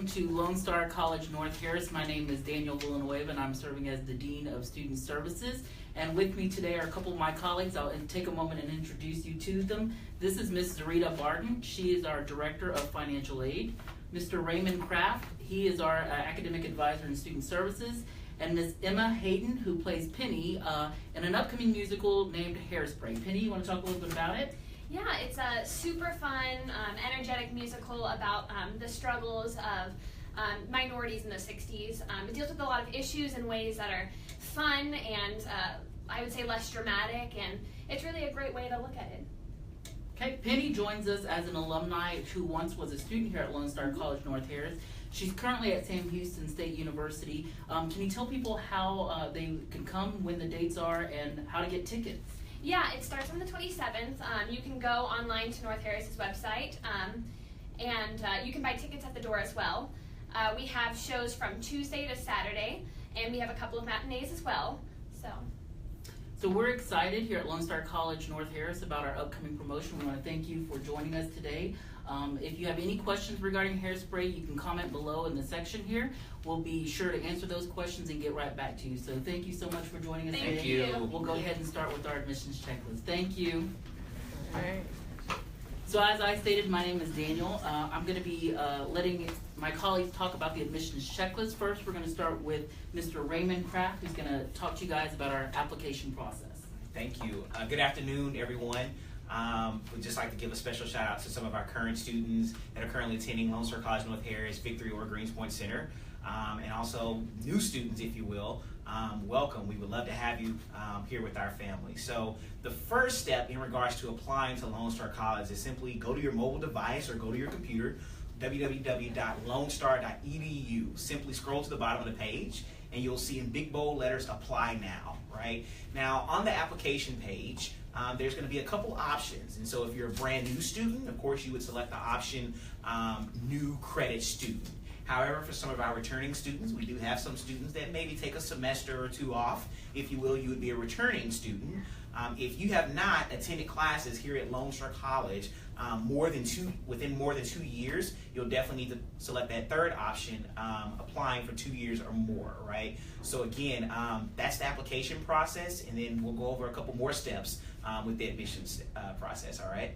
To Lone Star College North Harris. My name is Daniel Villanueva and I'm serving as the Dean of Student Services. And with me today are a couple of my colleagues. I'll take a moment and introduce you to them. This is Ms. Zarita Barton. She is our Director of Financial Aid. Mr. Raymond Kraft, he is our Academic Advisor in Student Services. And Ms. Emma Hayden, who plays Penny in an upcoming musical named Hairspray. Penny, you want to talk a little bit about it? Yeah, it's a super fun, energetic musical about the struggles of minorities in the 60s. It deals with a lot of issues in ways that are fun and I would say less dramatic, and it's really a great way to look at it. Okay, Penny joins us as an alumni who once was a student here at Lone Star College North Harris. She's currently at Sam Houston State University. Can you tell people how they can come, when the dates are, and how to get tickets? Yeah, it starts on the 27th. You can go online to North Harris's website, and you can buy tickets at the door as well. We have shows from Tuesday to Saturday, and we have a couple of matinees as well. So we're excited here at Lone Star College North Harris about our upcoming promotion. We want to thank you for joining us today. If you have any questions regarding Hairspray, you can comment below in the section here. We'll be sure to answer those questions and get right back to you. So thank you so much for joining us today. Thank you. We'll go ahead and start with our admissions checklist. Thank you. All right. So as I stated, my name is Daniel. I'm going to be letting my colleagues talk about the admissions checklist. First, we're going to start with Mr. Raymond Kraft, who's going to talk to you guys about our application process. Thank you. Good afternoon, everyone. We'd just like to give a special shout out to some of our current students that are currently attending Lone Star College North Harris, Victory, or Greenspoint Center, and also new students, if you will. Welcome. We would love to have you here with our family. So the first step in regards to applying to Lone Star College is simply go to your mobile device or go to your computer, www.lonestar.edu. Simply scroll to the bottom of the page and you'll see in big bold letters, apply now, right? Now on the application page, there's going to be a couple options. And so if you're a brand new student, of course you would select the option new credit student. However, for some of our returning students, we do have some students that maybe take a semester or two off. If you will, you would be a returning student. If you have not attended classes here at Lone Star College within more than 2 years, you'll definitely need to select that third option, applying for 2 years or more, right? So again, that's the application process, and then we'll go over a couple more steps with the admissions process, all right?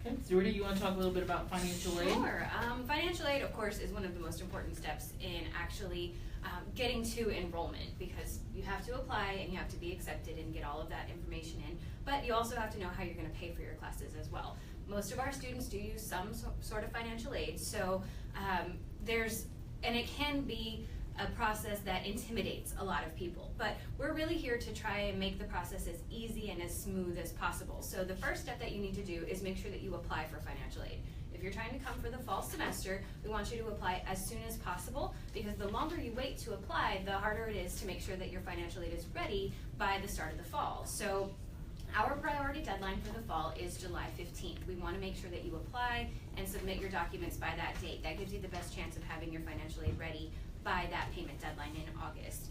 Okay, Zarita, you want to talk a little bit about financial aid? Sure. Financial aid, of course, is one of the most important steps in actually getting to enrollment, because you have to apply and you have to be accepted and get all of that information in, but you also have to know how you're going to pay for your classes as well. Most of our students do use some sort of financial aid, so and it can be a process that intimidates a lot of people, but we're really here to try and make the process as easy and as smooth as possible. So the first step that you need to do is make sure that you apply for financial aid. If you're trying to come for the fall semester, we want you to apply as soon as possible, because the longer you wait to apply, the harder it is to make sure that your financial aid is ready by the start of the fall. So our priority deadline for the fall is July 15th. We want to make sure that you apply and submit your documents by that date. That gives you the best chance of having your financial aid ready by that payment deadline in August.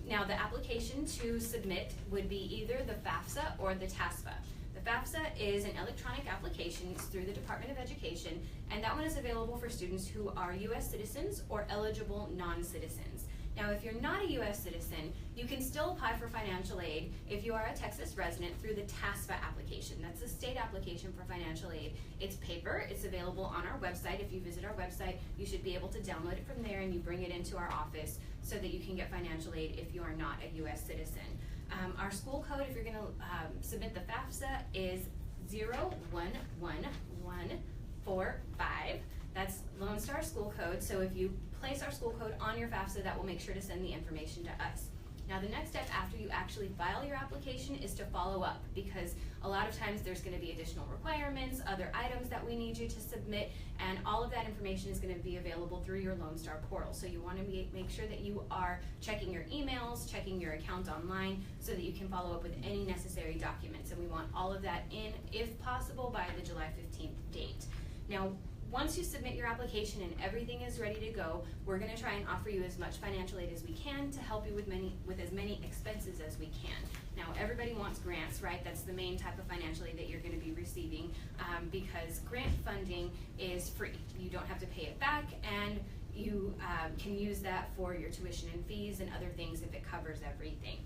Now the application to submit would be either the FAFSA or the TSI. The FAFSA is an electronic application. It's through the Department of Education, and that one is available for students who are U.S. citizens or eligible non-citizens. Now, if you're not a U.S. citizen, you can still apply for financial aid if you are a Texas resident through the TSI application. That's the state application for financial aid. It's paper. It's available on our website. If you visit our website, you should be able to download it from there, and you bring it into our office so that you can get financial aid if you are not a U.S. citizen. Our school code, if you're going to submit the FAFSA, is 011145. That's Lone Star school code. So if you place our school code on your FAFSA, that will make sure to send the information to us. Now the next step after you actually file your application is to follow up, because a lot of times there's going to be additional requirements, other items that we need you to submit, and all of that information is going to be available through your Lone Star portal. So you want to make sure that you are checking your emails, checking your account online, so that you can follow up with any necessary documents. And we want all of that in, if possible, by the July 15th date. Now, once you submit your application and everything is ready to go, we're going to try and offer you as much financial aid as we can to help you with as many expenses as we can. Now, everybody wants grants, right? That's the main type of financial aid that you're going to be receiving, because grant funding is free. You don't have to pay it back, and you can use that for your tuition and fees and other things if it covers everything.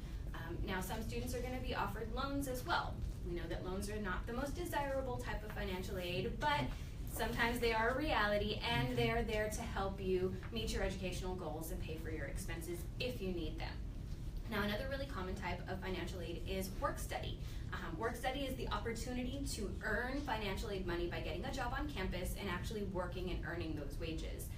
Now, some students are going to be offered loans as well. We know that loans are not the most desirable type of financial aid, but sometimes they are a reality, and they're there to help you meet your educational goals and pay for your expenses if you need them. Now, another really common type of financial aid is work study. Work study is the opportunity to earn financial aid money by getting a job on campus and actually working and earning those wages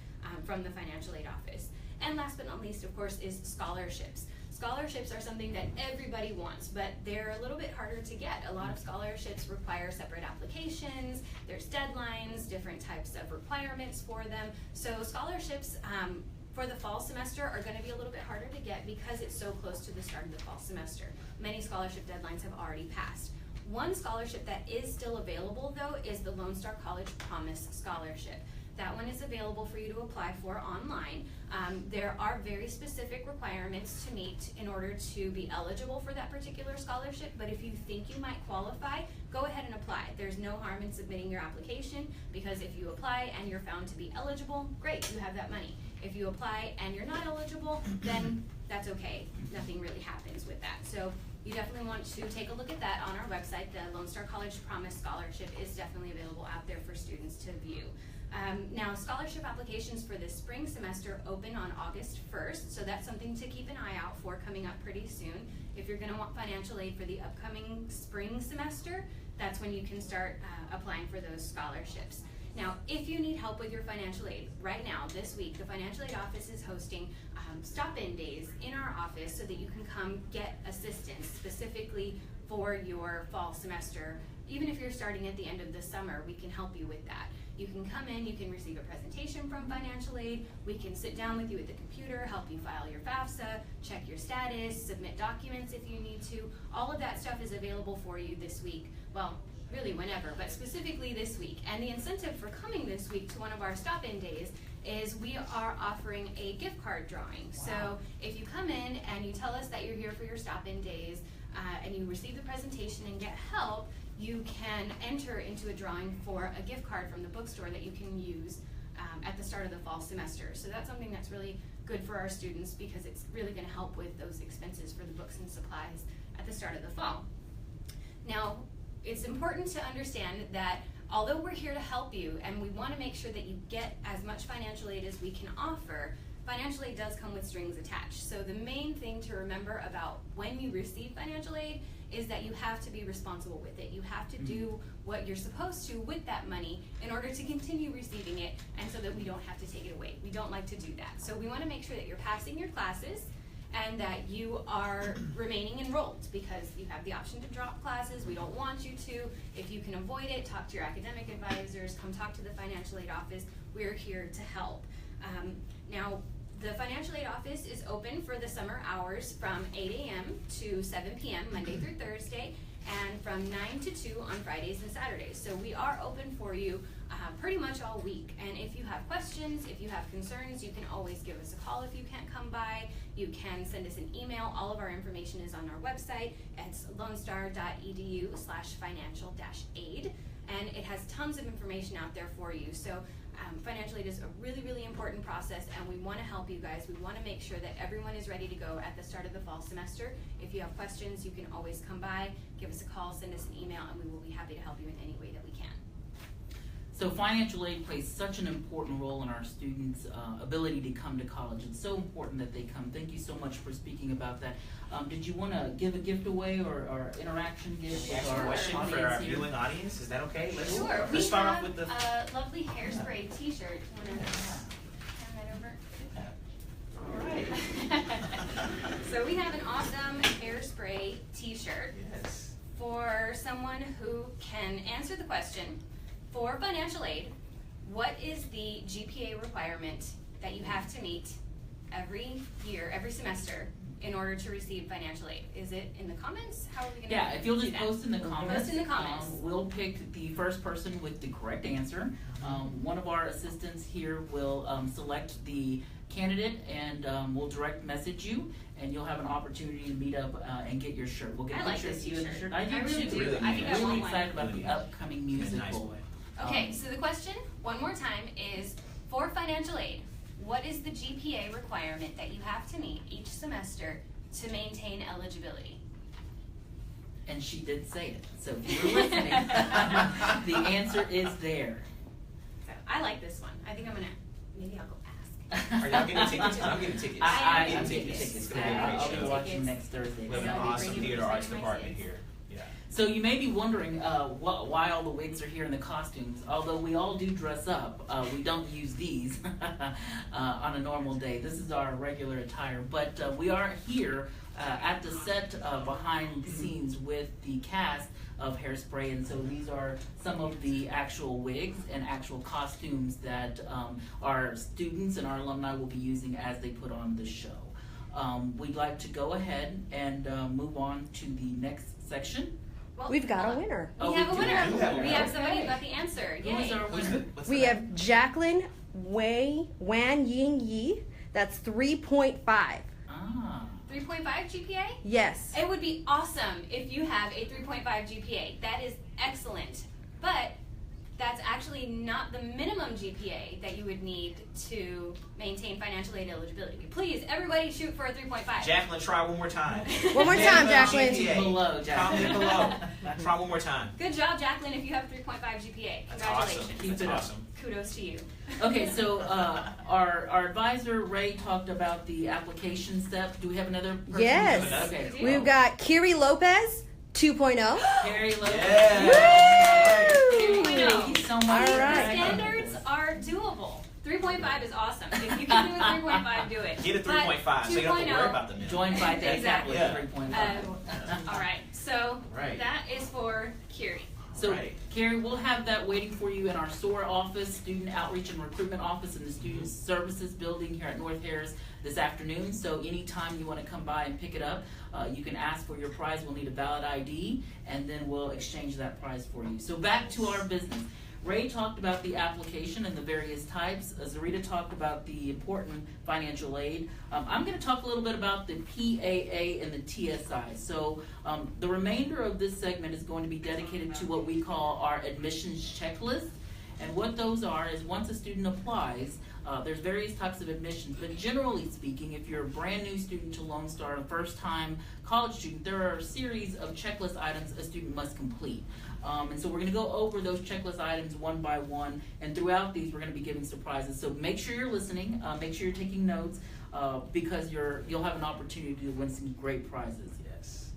from the financial aid office. And last but not least, of course, is scholarships. Scholarships are something that everybody wants, but they're a little bit harder to get. A lot of scholarships require separate applications, there's deadlines, different types of requirements for them. So scholarships for the fall semester are going to be a little bit harder to get because it's so close to the start of the fall semester. Many scholarship deadlines have already passed. One scholarship that is still available, though, is the Lone Star College Promise Scholarship. That one is available for you to apply for online. There are very specific requirements to meet in order to be eligible for that particular scholarship, but if you think you might qualify, go ahead and apply. There's no harm in submitting your application, because if you apply and you're found to be eligible, great, you have that money. If you apply and you're not eligible, then that's okay. Nothing really happens with that. So you definitely want to take a look at that on our website. The Lone Star College Promise Scholarship is definitely available out there for students to view. Now, scholarship applications for this spring semester open on August 1st, so that's something to keep an eye out for coming up pretty soon. If you're going to want financial aid for the upcoming spring semester, that's when you can start applying for those scholarships. Now, if you need help with your financial aid, right now, this week, the financial aid office is hosting stop-in days in our office so that you can come get assistance specifically for your fall semester. Even if you're starting at the end of the summer, we can help you with that. You can come in, you can receive a presentation from financial aid, we can sit down with you at the computer, help you file your FAFSA, check your status, submit documents if you need to. All of that stuff is available for you this week. Well, really whenever, but specifically this week. And the incentive for coming this week to one of our stop-in days is we are offering a gift card drawing. Wow. So if you come in and you tell us that you're here for your stop-in days and you receive the presentation and get help, you can enter into a drawing for a gift card from the bookstore that you can use at the start of the fall semester. So that's something that's really good for our students because it's really going to help with those expenses for the books and supplies at the start of the fall. Now, it's important to understand that although we're here to help you and we want to make sure that you get as much financial aid as we can offer, financial aid does come with strings attached. So the main thing to remember about when you receive financial aid is that you have to be responsible with it. You have to do what you're supposed to with that money in order to continue receiving it and so that we don't have to take it away. We don't like to do that. So we want to make sure that you're passing your classes and that you are remaining enrolled because you have the option to drop classes. We don't want you to. If you can avoid it, talk to your academic advisors, come talk to the financial aid office. We're here to help. Now, the financial aid office is open for the summer hours from 8 a.m. to 7 p.m. Monday through Thursday, and from 9 to 2 on Fridays and Saturdays. So we are open for you pretty much all week. And if you have questions, if you have concerns, you can always give us a call if you can't come by. You can send us an email. All of our information is on our website. It's lonestar.edu/financial-aid. And it has tons of information out there for you. So financial aid is a really, really important process, and we want to help you guys. We want to make sure that everyone is ready to go at the start of the fall semester. If you have questions, you can always come by, give us a call, send us an email, and we will be happy to help you in any way that we can. So financial aid plays such an important role in our students' ability to come to college. It's so important that they come. Thank you so much for speaking about that. Did you want to give a gift away or interaction gift? Ask a question for our viewing audience. Is that okay? Sure. Let's start off with the lovely Hairspray T-shirt. Want to hand that over? All right. So we have an awesome Hairspray T-shirt for someone who can answer the question, for financial aid, what is the GPA requirement that you have to meet every year, every semester in order to receive financial aid? Is it in the comments? How are we going to Yeah, if you'll do just that? post in the comments. Post in the comments. We'll pick the first person with the correct answer. One of our assistants here will select the candidate, and we'll direct message you, and you'll have an opportunity to meet up and get your shirt. We'll get I like pictures this of you in the t-shirt. shirt. I really too. do. I think I I'm really want one. excited about the Really upcoming In a nice musical. way. Okay, so the question, one more time, is for financial aid, what is the GPA requirement that you have to meet each semester to maintain eligibility? And she did say it, so if you were listening, the answer is there. So I like this one. I think I'm gonna, maybe I'll go ask. Are y'all getting tickets? I'm getting tickets. I'm I'm getting getting tickets. tickets. I am I'll be getting watching tickets. next Thursday. We have an I'll be awesome bringing theater arts my department kids. here. Yeah. So you may be wondering why all the wigs are here in the costumes. Although we all do dress up, we don't use these on a normal day. This is our regular attire, but we are here at the set behind the scenes with the cast of Hairspray, and so these are some of the actual wigs and actual costumes that our students and our alumni will be using as they put on the show. We'd like to go ahead and move on to the next section. Well, We've got a winner. Oh, We have a do winner. have a winner. We have somebody who Okay. got the answer. Who is Yay. our Who's winner? the- what's We the- have Jacqueline Wan Ying Yi. That's 3.5. Ah. 3.5 GPA? Yes. It would be awesome if you have a 3.5 GPA. That is excellent. But that's actually not the minimum GPA that you would need to maintain financial aid eligibility. Please, everybody shoot for a 3.5. Jacqueline, try one more time. One more time, Jacqueline. GPA. Below, Jacqueline. Comment below. Try one more time. Good job, Jacqueline, if you have 3.5 GPA. That's Congratulations. awesome. Keep That's it up. awesome. Kudos to you. Okay, so our advisor Ray talked about the application step. Do we have another person? Yes. Okay. We do. We've got Kiri Lopez, 2.0. Harry Lopez. Yeah. Woo! Thank you so much. All The right. standards are doable. 3.5 is awesome. If you can do a 3.5, do it. Get a 3.5 so you don't have to worry about the minimum. Joined by Dave Exactly. Zappa with 3.5. All right, so Right. that is for Kiri. So, Right. Carrie, we'll have that waiting for you in our SOAR office, Student Outreach and Recruitment Office in the Student Services Building here at North Harris this afternoon. So anytime you want to come by and pick it up, you can ask for your prize. We'll need a valid ID, and then we'll exchange that prize for you. So back to our business. Ray talked about the application and the various types. Zarita talked about the important financial aid. I'm going to talk a little bit about the PAA and the TSI. So the remainder of this segment is going to be dedicated to what we call our admissions checklist. And what those are is once a student applies, there's various types of admissions, but generally speaking, if you're a brand new student to Lone Star, a first-time college student, there are a series of checklist items a student must complete. And so we're going to go over those checklist items one by one, and throughout these we're going to be giving surprises. So make sure you're listening, make sure you're taking notes, because you'll have an opportunity to win some great prizes. Yes.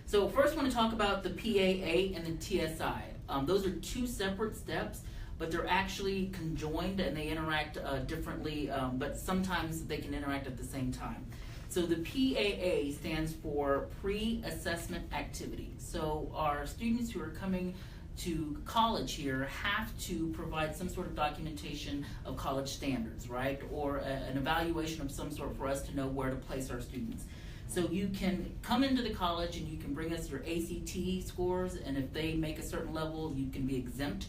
So first I want to talk about the PAA and the TSI. Those are two separate steps, but they're actually conjoined and they interact differently, but sometimes they can interact at the same time. So the PAA stands for Pre-Assessment Activity. So our students who are coming to college here have to provide some sort of documentation of college standards, right? Or an evaluation of some sort for us to know where to place our students. So you can come into the college and you can bring us your ACT scores, and if they make a certain level, you can be exempt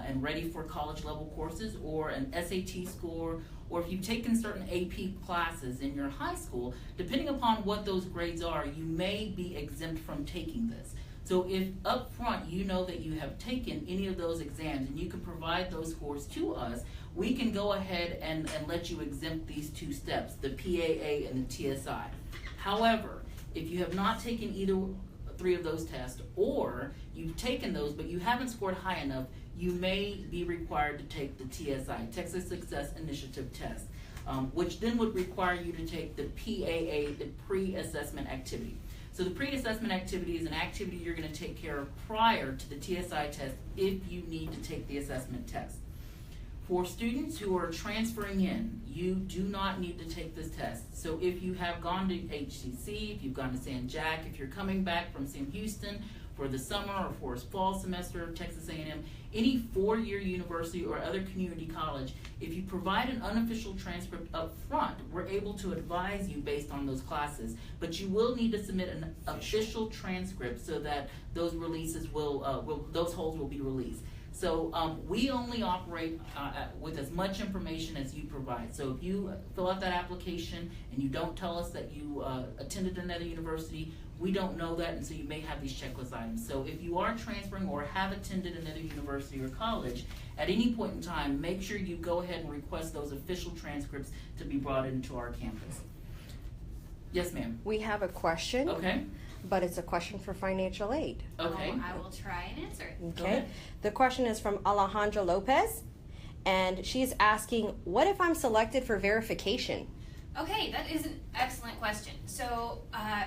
and ready for college level courses, or an SAT score, or if you've taken certain AP classes in your high school, depending upon what those grades are, you may be exempt from taking this. So if up front you know that you have taken any of those exams and you can provide those scores to us, we can go ahead and let you exempt these two steps, the PAA and the TSI. However, if you have not taken either three of those tests, or you've taken those but you haven't scored high enough, you may be required to take the TSI, Texas Success Initiative test, which then would require you to take the PAA, the pre-assessment activity. So the pre-assessment activity is an activity you're going to take care of prior to the TSI test if you need to take the assessment test. For students who are transferring in, you do not need to take this test. So if you have gone to HCC, if you've gone to San Jac, if you're coming back from Sam Houston for the summer or for a fall semester, Texas A&M, any four-year university or other community college, if you provide an unofficial transcript up front, we're able to advise you based on those classes. But you will need to submit an official transcript so that those releases those holds will be released. So we only operate with as much information as you provide. So if you fill out that application and you don't tell us that you attended another university, we don't know that, and so you may have these checklist items. So if you are transferring or have attended another university or college, at any point in time, make sure you go ahead and request those official transcripts to be brought into our campus. Yes, ma'am. We have a question. Okay. But it's a question for financial aid. Okay. I will try and answer it. Okay. ahead. The question is from Alejandra Lopez, and she's asking, what if I'm selected for verification? Okay, that is an excellent question. So,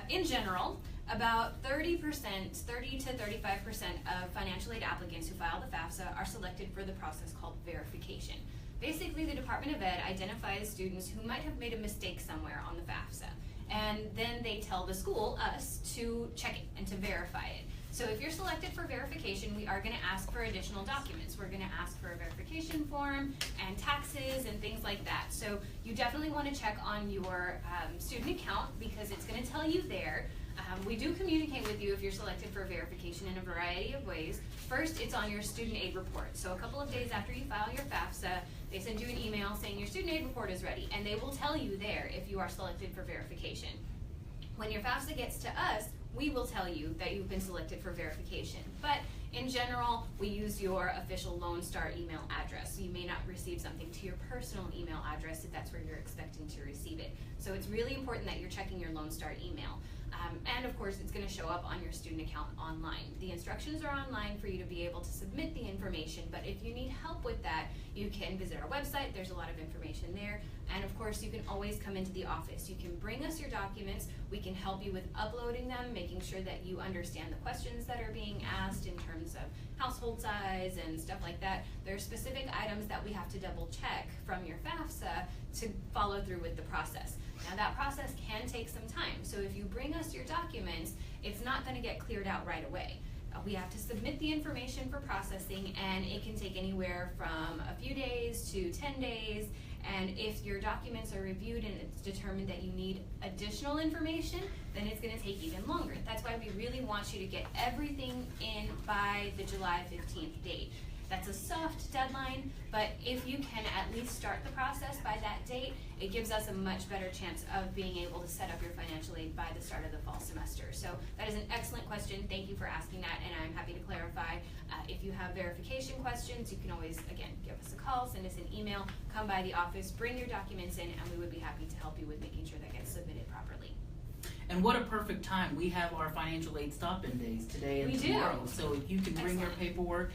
in general, about 30% to 35% of financial aid applicants who file the FAFSA are selected for the process called verification. Basically, the Department of Ed identifies students who might have made a mistake somewhere on the FAFSA, and then they tell the school, us, to check it and to verify it. So if you're selected for verification, we are going to ask for additional documents. We're going to ask for a verification form and taxes and things like that. So you definitely want to check on your student account, because it's going to tell you there. We do communicate with you if you're selected for verification in a variety of ways. First, it's on your student aid report. So a couple of days after you file your FAFSA, they send you an email saying your student aid report is ready, and they will tell you there if you are selected for verification. When your FAFSA gets to us, we will tell you that you've been selected for verification. But in general, we use your official Lone Star email address. So you may not receive something to your personal email address if that's where you're expecting to receive it. So it's really important that you're checking your Lone Star email. And of course, it's going to show up on your student account online. The instructions are online for you to be able to submit the information, but if you need help with that, you can visit our website. There's a lot of information there. And of course, you can always come into the office. You can bring us your documents. We can help you with uploading them, making sure that you understand the questions that are being asked in terms of household size and stuff like that. There are specific items that we have to double check from your FAFSA to follow through with the process. Now that process can take some time. So if you bring us your documents, it's not going to get cleared out right away. We have to submit the information for processing, and it can take anywhere from a few days to 10 days. And if your documents are reviewed and it's determined that you need additional information, then it's going to take even longer. That's why we really want you to get everything in by the July 15th date. That's a soft deadline, but if you can at least start the process by that date, it gives us a much better chance of being able to set up your financial aid by the start of the fall semester. So that is an excellent question. Thank you for asking that, and I'm happy to clarify. If you have verification questions, you can always, again, give us a call, send us an email, come by the office, bring your documents in, and we would be happy to help you with making sure that gets submitted properly. And what a perfect time. We have our financial aid stop-in days today and We do. tomorrow. So if you can bring your Excellent. paperwork,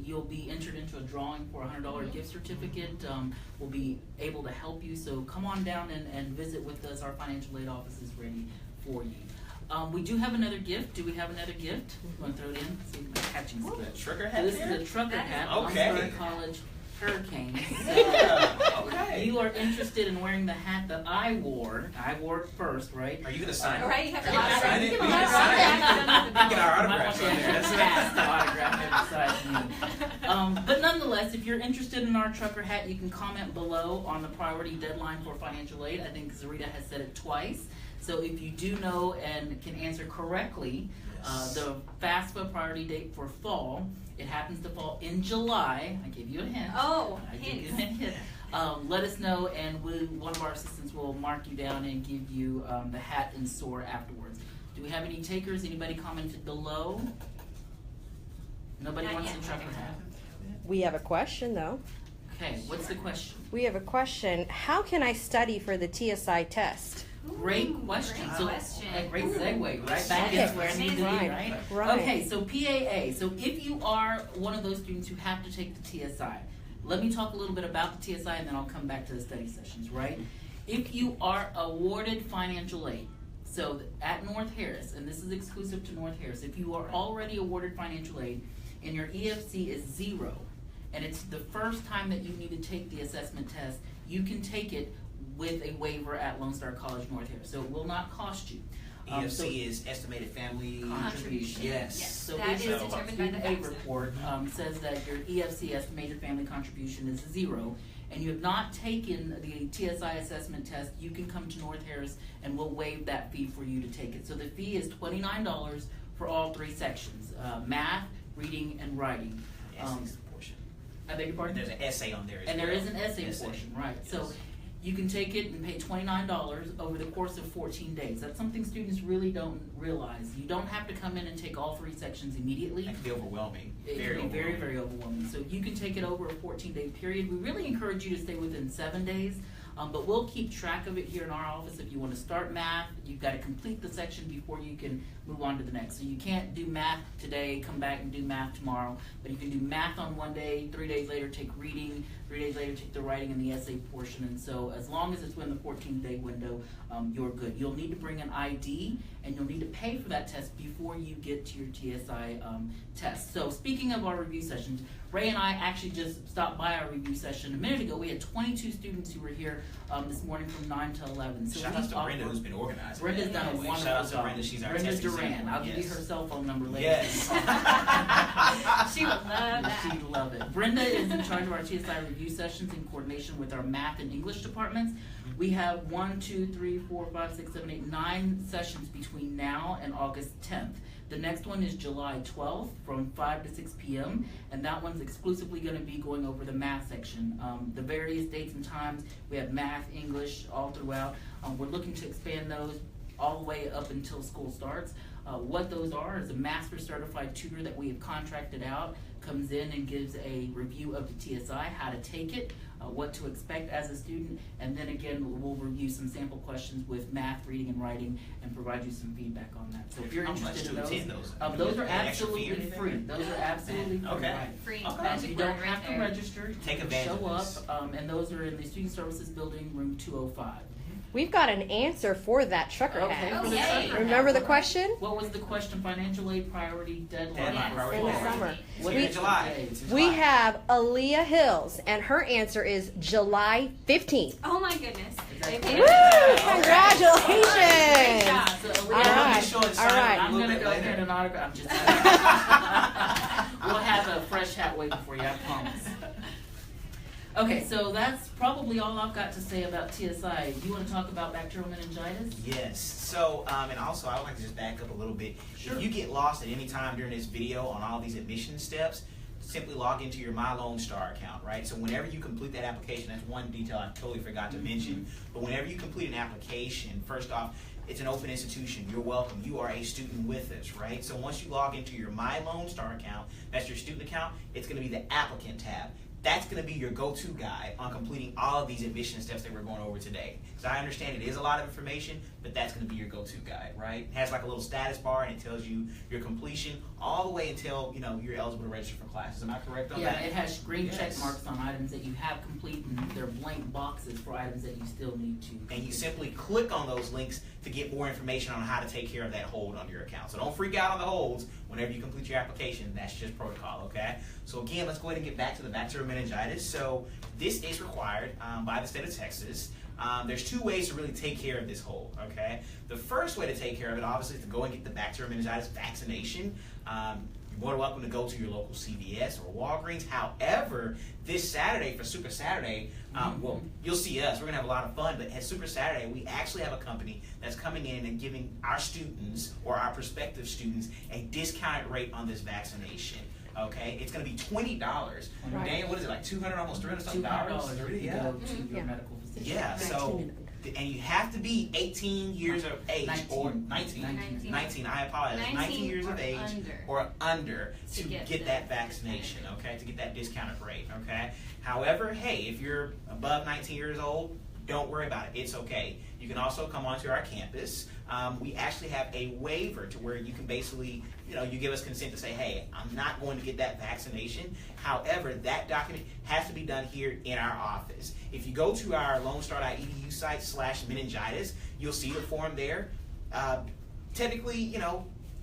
you'll be entered into a drawing for a $100 gift certificate. We'll be able to help you. So come on down and visit with us. Our financial aid office is ready for you. We do have another gift. Do we have another gift? You want to throw it in? See if I'm catching Ooh, stuff. the trucker So hat this there? is a trucker That is hat. Okay. Lone Star College Hurricanes. Yeah, okay. You are interested in wearing the hat that I wore. I wore it first, right? Are you going to sign it? All right, you have to Are you gonna autograph sign it. it? You We can can sign autograph it. it. We get our Might autographs want on to there. pass the autograph it besides me. But nonetheless, if you're interested in our trucker hat, you can comment below on the priority deadline for financial aid. I think Zarita has said it twice. So if you do know and can answer correctly, Yes. the FAFSA priority date for fall, it happens to fall in July. I gave you a hint. Oh, I gave you a hints. hint. Let us know, and one of our assistants will mark you down and give you the hat and sword afterwards. Do we have any takers? Anybody commented below? Nobody Not wants yet. a trucker hat. We have a question, though. Okay, what's the question? We have a question. How can I study for the TSI test? Great Ooh, question. Great so, question. a great segue, right back Okay. into where I need to be, Right. right? Right. Okay, so PAA. So if you are one of those students who have to take the TSI, let me talk a little bit about the TSI and then I'll come back to the study sessions, right? If you are awarded financial aid, so at North Harris, and this is exclusive to North Harris, if you are already awarded financial aid and your EFC is 0, and it's the first time that you need to take the assessment test, you can take it with a waiver at Lone Star College North Harris. So it will not cost you. EFC is estimated family contribution. Yes. So that each is determined by the student aid FAFSA. report says that your EFC estimated family contribution is 0, and you have not taken the TSI assessment test, you can come to North Harris and we'll waive that fee for you to take it. So the fee is $29 for all 3 sections, math, reading, and writing. Essay's the portion. I beg your pardon? There's an essay on there as And well. there is an essay portion, right. Yes. So you can take it and pay $29 over the course of 14 days. That's something students really don't realize. You don't have to come in and take all 3 sections immediately. That can be overwhelming. It can be very, very overwhelming. So you can take it over a 14-day period. We really encourage you to stay within 7 days, but we'll keep track of it here in our office. If you want to start math, you've got to complete the section before you can move on to the next. So you can't do math today, come back and do math tomorrow, but you can do math on one day, 3 days later take reading, 3 days later take the writing and the essay portion. And so as long as it's within the 14-day window, you're good. You'll need to bring an ID, and you'll need to pay for that test before you get to your TSI test. So speaking of our review sessions, Ray and I actually just stopped by our review session a minute ago. We had 22 students who were here this morning from 9 to 11. So shout out to Brenda, who's been organized. Brenda's done a wonderful job. Shout out to Brenda, she's our Brenda testing Duran. center. I'll give you her cell phone number later. Yes. She would love that. She'd love it. Brenda is in charge of our TSI review sessions in coordination with our math and English departments. We have 1, 2, 3, 4, 5, 6, 7, 8, 9 sessions between now and August 10th. The next one is July 12th from 5 to 6 p.m. and that one's exclusively going to be going over the math section. The various dates and times, we have math, English, all throughout. We're looking to expand those all the way up until school starts. What those are is a master certified tutor that we have contracted out, comes in and gives a review of the TSI, how to take it, what to expect as a student, and then again we'll review some sample questions with math, reading, and writing and provide you some feedback on that. So if you're interested in those are absolutely free. Those are absolutely free. Okay. Right. Free. Okay. Magic You don't word have right to there. register. Take You advantage show of up, this. and those are in the Student Services Building, room 205. We've got an answer for that trucker Okay, hat. for the Okay. trucker Remember the hat. question? What was the question? Financial aid priority deadline. Deadline, for priority In the fall. deadline. summer. What It's is in July. the date? It's in We July. have Aaliyah Hills, and her answer is July 15th. Oh my goodness. Exactly. They Woo! did it. Congratulations! Great job. So, All Aaliyah, right. Be sure and sign All right. it a I'm little gonna bit go later. ahead and autograph. I'm just kidding. We'll have a fresh hat waiting for you, I promise. Okay, so that's probably all I've got to say about TSI. You want to talk about bacterial meningitis? Yes. So, and also I would like to just back up a little bit. Sure. If you get lost at any time during this video on all these admission steps, simply log into your My Lone Star account, right? So whenever you complete that application, that's one detail I totally forgot to mention, but whenever you complete an application, first off, it's an open institution. You're welcome. You are a student with us, right? So once you log into your My Lone Star account, that's your student account, it's going to be the applicant tab. That's going to be your go-to guide on completing all of these admission steps that we're going over today. So I understand it is a lot of information, but that's going to be your go-to guide, right? It has like a little status bar and it tells you your completion all the way until you're eligible to register for classes. Am I correct on Yeah, that? it has green check Yes. marks on items that you have complete, and they're blank boxes for items that you still need to. And you simply click on those links to get more information on how to take care of that hold on your account. So don't freak out on the holds whenever you complete your application. That's just protocol, okay? So again, let's go ahead and get back to the bacterial meningitis. So this is required by the state of Texas. There's 2 ways to really take care of this hold, okay? The first way to take care of it, obviously, is to go and get the bacterial meningitis vaccination. You're more than welcome to go to your local CVS or Walgreens. However, this Saturday for Super Saturday, well, you'll see us. We're going to have a lot of fun, but at Super Saturday, we actually have a company that's coming in and giving our students or our prospective students a discounted rate on this vaccination. Okay, it's going to be $20. Right. Daniel, what is it, like $200, almost $300 something? $200 if you Yeah. go to your Yeah. medical physician. Yeah, so, and you have to be 18 years of age or 19, I apologize, 19 years of age or under to get that vaccination, okay, to get that discounted rate, okay? However, hey, if you're above 19 years old, don't worry about it, it's okay. You can also come onto our campus. We actually have a waiver to where you can basically, you give us consent to say, hey, I'm not going to get that vaccination. However, that document has to be done here in our office. If you go to our lonestar.edu site /meningitis, you'll see the form there. Technically,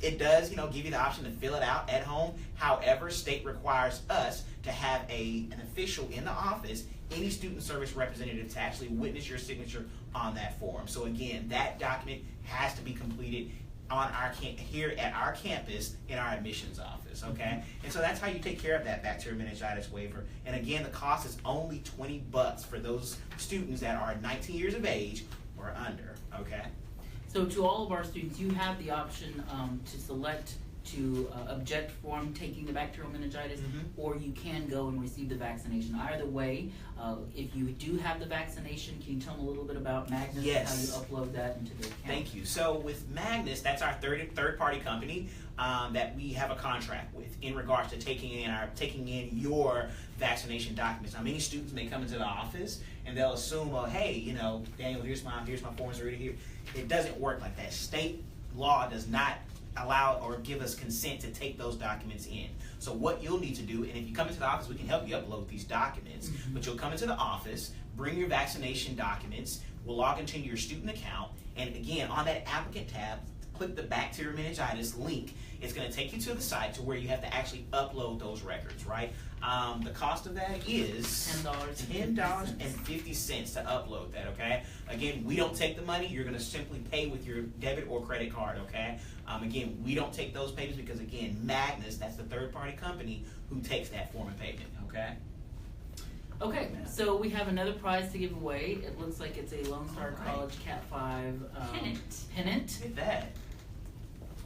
it does, give you the option to fill it out at home. However, state requires us to have an official in the office any student service representative to actually witness your signature on that form. So again, that document has to be completed on our here at our campus in our admissions office, okay? And so that's how you take care of that bacterial meningitis waiver. And again, the cost is only $20 for those students that are 19 years of age or under, okay? So to all of our students, you have the option to select to object from taking the bacterial meningitis, or you can go and receive the vaccination. Either way, if you do have the vaccination, can you tell them a little bit about Magnus? Yes. How you upload that into the account? Thank you. So with Magnus, that's our third-party company that we have a contract with in regards to taking in your vaccination documents. Now, many students may come into the office and they'll assume, oh, hey, you know, Daniel, here's my forms already here. It doesn't work like that. State law does not allow or give us consent to take those documents in. So what you'll need to do, and if you come into the office, we can help you upload these documents, but you'll come into the office, bring your vaccination documents, we'll log into your student account, and again, on that applicant tab, click the bacterial meningitis link. It's going to take you to the site to where you have to actually upload those records, right? The cost of that is $10.50 to upload that, okay? Again, we don't take the money. You're going to simply pay with your debit or credit card, okay? Again, we don't take those payments because, again, Magnus, that's the third-party company who takes that form of payment, okay? Okay, so we have another prize to give away. It looks like it's a Lone Star College Cat 5 pennant. Look at that.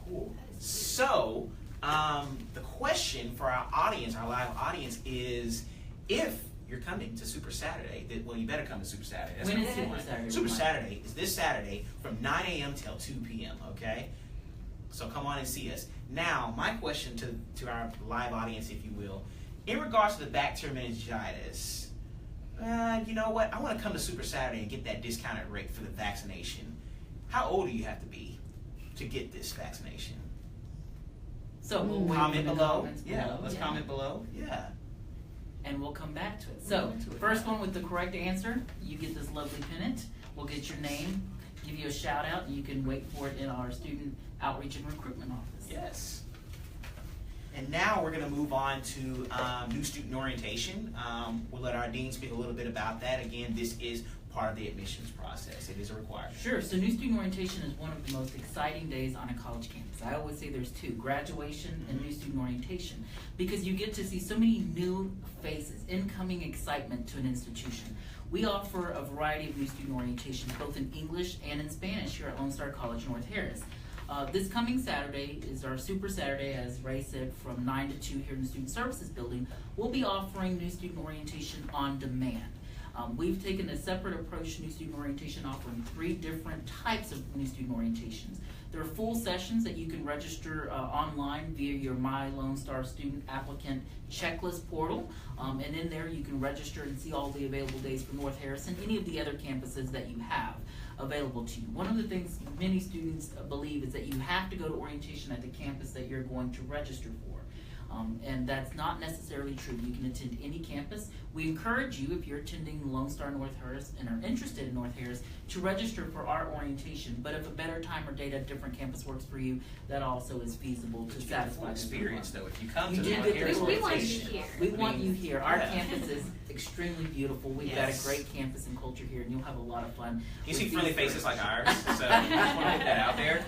Cool. So, the question for our audience, our live audience, is if you're coming to Super Saturday, well, you better come to Super Saturday. That's when is number Super one. Saturday? Super Saturday is this Saturday from 9 a.m. till 2 p.m., okay? So come on and see us. Now, my question to our live audience, if you will, in regards to the bacterial meningitis, you know what? I want to come to Super Saturday and get that discounted rate for the vaccination. How old do you have to be to get this vaccination? So we'll comment below. Yeah, let's comment below. Yeah. And we'll come back to it. So, first one with the correct answer, you get this lovely pennant. We'll get your name, give you a shout out, and you can wait for it in our student outreach and recruitment office. Yes. And now we're going to move on to new student orientation. We'll let our dean speak a little bit about that. Again, this is part of the admissions process. It is a requirement. Sure. So new student orientation is one of the most exciting days on a college campus. I always say there's two, graduation and new student orientation, because you get to see so many new faces, incoming excitement to an institution. We offer a variety of new student orientation, both in English and in Spanish here at Lone Star College North Harris. This coming Saturday is our Super Saturday, as Ray said, from 9 to 2 here in the Student Services Building. We'll be offering new student orientation on demand. We've taken a separate approach to new student orientation, offering 3 different types of new student orientations. There are full sessions that you can register online via your My Lone Star Student Applicant Checklist portal, and in there you can register and see all the available days for North Harris and any of the other campuses that you have available to you. One of the things many students believe is that you have to go to orientation at the campus that you're going to register for. And that's not necessarily true. You can attend any campus. We encourage you, if you're attending Lone Star North Harris and are interested in North Harris, to register for our orientation. But if a better time or date at a different campus works for you, that also is feasible to satisfy the experience, though. If you come you to do North get Harris the we want you orientation, here. We want you here. Our Yeah. campus is extremely beautiful. We've got a great campus and culture here, and you'll have a lot of fun. You see with friendly these faces like programs. ours, so just want to get that out there.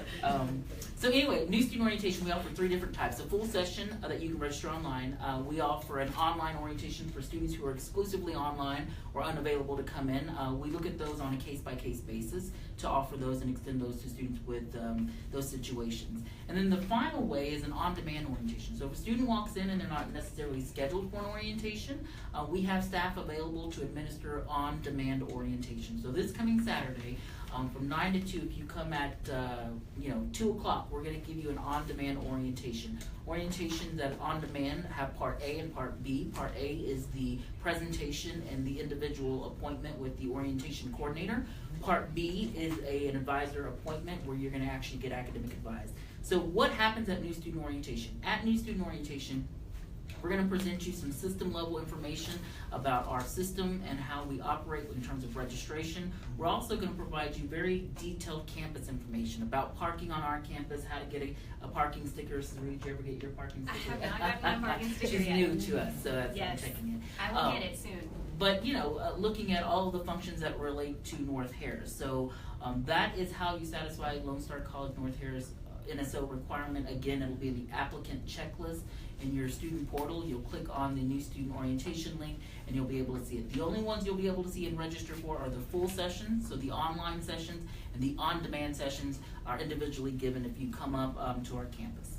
So anyway, new student orientation, we offer 3 different types. A full session that you can register online. We offer an online orientation for students who are exclusively online or unavailable to come in. We look at those on a case-by-case basis to offer those and extend those to students with those situations. And then the final way is an on-demand orientation. So if a student walks in and they're not necessarily scheduled for an orientation, we have staff available to administer on-demand orientation. So this coming Saturday, from 9 to 2, if you come at 2 o'clock, we're going to give you an on-demand orientation. Orientations that on demand have Part A and Part B. Part A is the presentation and the individual appointment with the orientation coordinator. Part B is an advisor appointment where you're going to actually get academic advice. So what happens at new student orientation? At new student orientation, we're going to present you some system level information about our system and how we operate in terms of registration. We're also going to provide you very detailed campus information about parking on our campus, how to get a parking sticker. Did you ever get your parking sticker? I have not gotten my parking sticker She's yet. new to us, so that's Yes. I'm checking it. I will get it soon. but looking at all of the functions that relate to North Harris. So that is how you satisfy Lone Star College North Harris NSO requirement. Again, it'll be the applicant checklist in your student portal. You'll click on the new student orientation link and you'll be able to see it. The only ones you'll be able to see and register for are the full sessions, so the online sessions, and the on-demand sessions are individually given if you come up to our campus.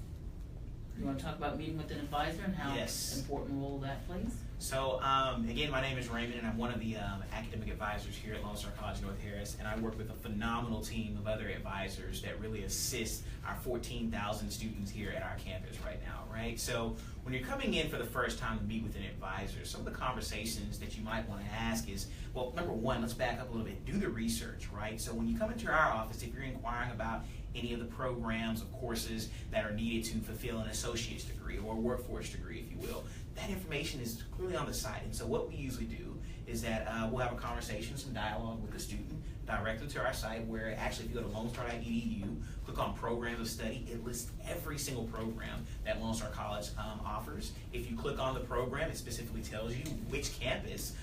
You want to talk about meeting with an advisor and how important role that plays? So again, my name is Raymond, and I'm one of the academic advisors here at Lone Star College North Harris, and I work with a phenomenal team of other advisors that really assist our 14,000 students here at our campus right now, right? So when you're coming in for the first time to meet with an advisor, some of the conversations that you might want to ask is, well, number one, let's back up a little bit, do the research, right? So when you come into our office, if you're inquiring about any of the programs or courses that are needed to fulfill an associate's degree or a workforce degree, if you will, that information is clearly on the site. And so what we usually do is that we'll have a conversation, some dialogue with the student, direct them to our site, where actually if you go to lonestar.edu, click on programs of study, it lists every single program that Lone Star College offers. If you click on the program, it specifically tells you which campus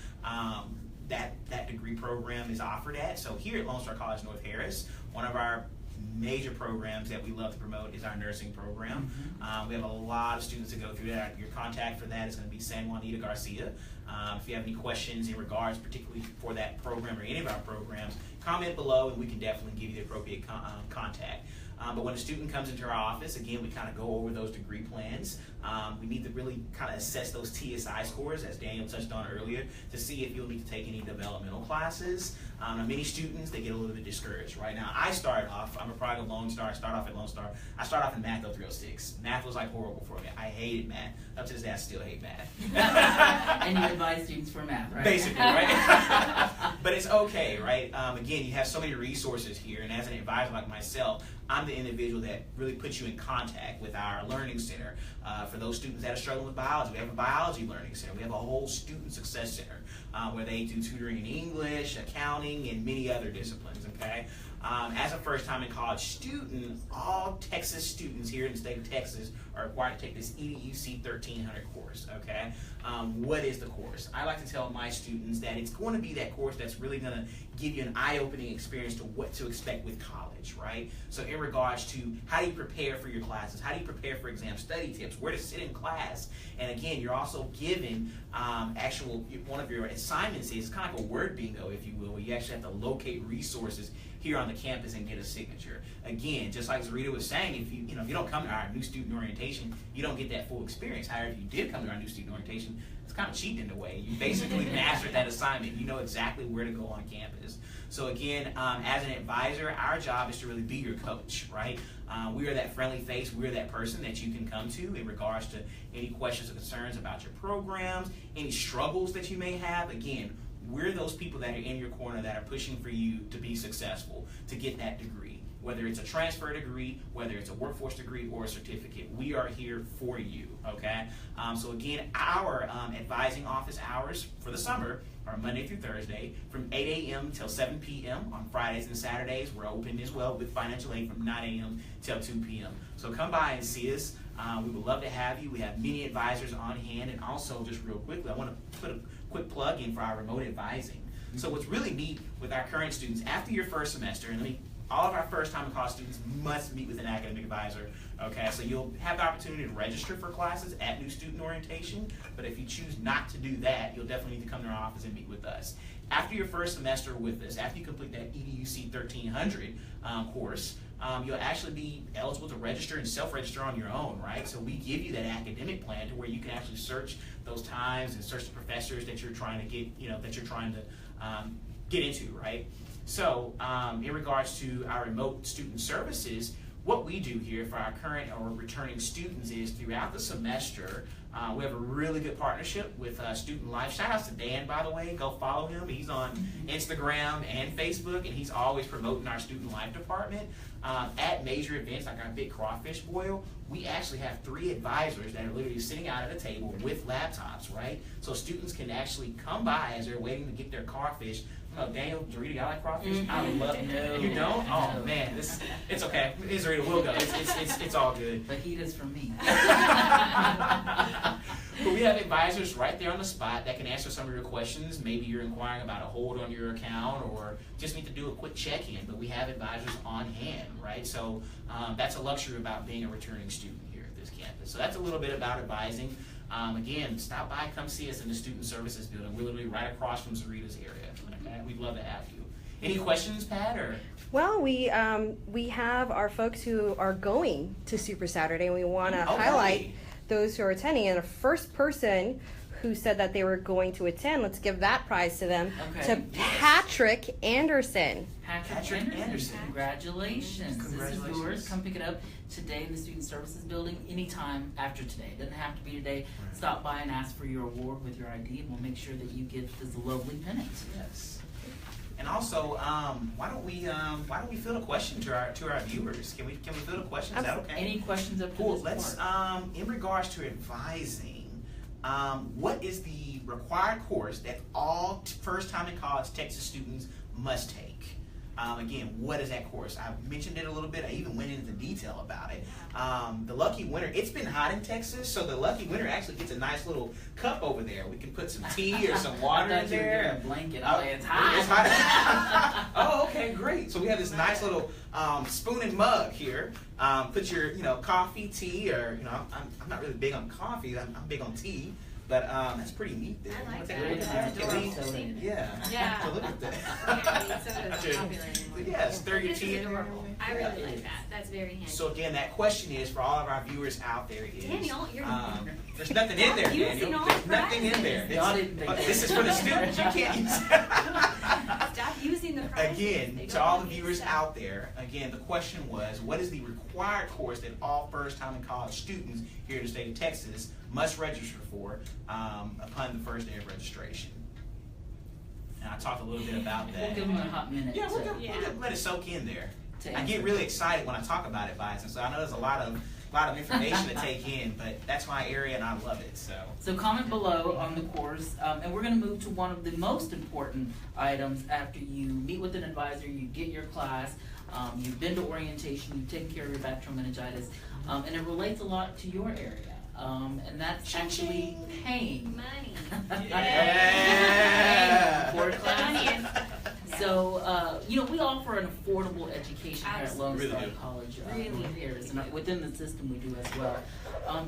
that degree program is offered at. So here at Lone Star College North Harris, one of our major programs that we love to promote is our nursing program. We have a lot of students that go through that. Your contact for that is going to be San Juanita Garcia. If you have any questions in regards particularly for that program or any of our programs, comment below and we can definitely give you the appropriate contact. But when a student comes into our office, again, we kind of go over those degree plans. We need to really kind of assess those TSI scores, as Daniel touched on earlier, to see if you'll need to take any developmental classes. Many students, they get a little bit discouraged. Right now, I started off, I'm a product of Lone Star, I start off at Lone Star. I start off in Math 0306. Math was like horrible for me. I hated math. Up to this day, I still hate math. And you advise students for math, right? Basically, right? But it's okay, right? Again, you have so many resources here, and as an advisor like myself, I'm the individual that really puts you in contact with our learning center. For those students that are struggling with biology, we have a biology learning center. We have a whole student success center where they do tutoring in English, accounting, and many other disciplines, okay? As a first-time in college student, all Texas students here in the state of Texas are required to take this EDUC 1300 course, okay? What is the course? I like to tell my students that it's going to be that course that's really going to give you an eye-opening experience to what to expect with college, right? So in regards to how do you prepare for your classes, how do you prepare for exam study tips, where to sit in class, and again, you're also given one of your assignments is kind of like a word bingo, if you will, where you actually have to locate resources here on the campus and get a signature. Again, just like Zarita was saying, if you don't come to our new student orientation, you don't get that full experience. However, if you did come to our new student orientation, it's kind of cheating in a way. You basically mastered that assignment. You know exactly where to go on campus. So again, as an advisor, our job is to really be your coach, right? We are that friendly face. We are that person that you can come to in regards to any questions or concerns about your programs, any struggles that you may have. Again, we're those people that are in your corner that are pushing for you to be successful, to get that degree. Whether it's a transfer degree, whether it's a workforce degree or a certificate, we are here for you, okay? So again, our advising office hours for the summer are Monday through Thursday from 8 a.m. till 7 p.m. On Fridays and Saturdays, we're open as well with financial aid from 9 a.m. till 2 p.m. So come by and see us. We would love to have you. We have many advisors on hand, and also just real quickly, I want to put a quick plug in for our remote advising. So what's really neat with our current students, after your first semester, and all of our first-time college students must meet with an academic advisor, okay? So you'll have the opportunity to register for classes at New Student Orientation, but if you choose not to do that, you'll definitely need to come to our office and meet with us. After your first semester with us, after you complete that EDUC 1300 course, you'll actually be eligible to register and self-register on your own, right? So we give you that academic plan to where you can actually search those times and search the professors that you're trying to get, get into, right? So in regards to our remote student services, what we do here for our current or returning students is throughout the semester, we have a really good partnership with Student Life. Shout out to Dan, by the way. Go follow him. He's on Instagram and Facebook, and he's always promoting our Student Life department. At major events like our Big Crawfish Boil, we actually have 3 advisors that are literally sitting out at a table with laptops, right? So students can actually come by as they're waiting to get their crawfish. Oh, Daniel, Dorita, y'all like crawfish? I love it. No. You don't? Oh man, it's okay. Dorita, we'll go. It's all good. The heat is from me. But we have advisors right there on the spot that can answer some of your questions. Maybe you're inquiring about a hold on your account or just need to do a quick check-in, but we have advisors on hand, right? So that's a luxury about being a returning student here at this campus. So that's a little bit about advising. Again, stop by, come see us in the Student Services building. We're literally right across from Sarita's area. Okay? We'd love to have you. Any questions, Pat? Or? Well, we have our folks who are going to Super Saturday, and we want to highlight those who are attending. And the first person who said that they were going to attend, let's give that prize to them, to Patrick Anderson. Patrick Anderson. Congratulations. This is yours. Come pick it up today in the Student Services building anytime after today. It doesn't have to be today. Stop by and ask for your award with your ID, and we'll make sure that you get this lovely pennant. Yes. And also, why don't we field a question to our viewers? Can we field a question? Is that okay? Any questions up to Cool. this Let's part? In regards to advising, what is the required course that all first-time in college Texas students must take? Again, what is that course? I mentioned it a little bit. I even went into detail about it. The lucky winner, it's been hot in Texas, so the lucky winner actually gets a nice little cup over there. We can put some tea or some water in there. A blanket. Oh, It's hot. It's hot. Oh, okay, great. So we have this nice little spoon and mug here. Put your, coffee, tea, or I'm not really big on coffee. I'm big on tea. But that's pretty neat there. I like Take a that. look at That's that. Can we- adorable. Yeah. So look at that. Yeah, stir your This tea is in adorable. there. I really like that. That's very handy. So again, that question is for all of our viewers out there is, Daniel, you're there's nothing in there, using Daniel. all There's nothing in there. Y'all didn't think that. This is for the students. You can't use Stop using the prizes. Again, They to don't all the need viewers stuff. out there, again, the question was, what is the required course that all first-time in college students here in the state of Texas must register for upon the first day of registration? And I talked a little bit about that. We'll give them a hot minute. Yeah, we'll to- let it soak in there. to I get answer. really excited when I talk about advising, so I know there's a lot of information to take in, but that's my area and I love it. So comment below on the course, and we're going to move to one of the most important items after you meet with an advisor, you get your class, you've been to orientation, you've taken care of your bacterial meningitis, and it relates a lot to your area, and that's actually paying. Money. Yeah. For classes. So, we offer an affordable education here at Lone Really Star do. College Really North Harris, and within the system we do as well.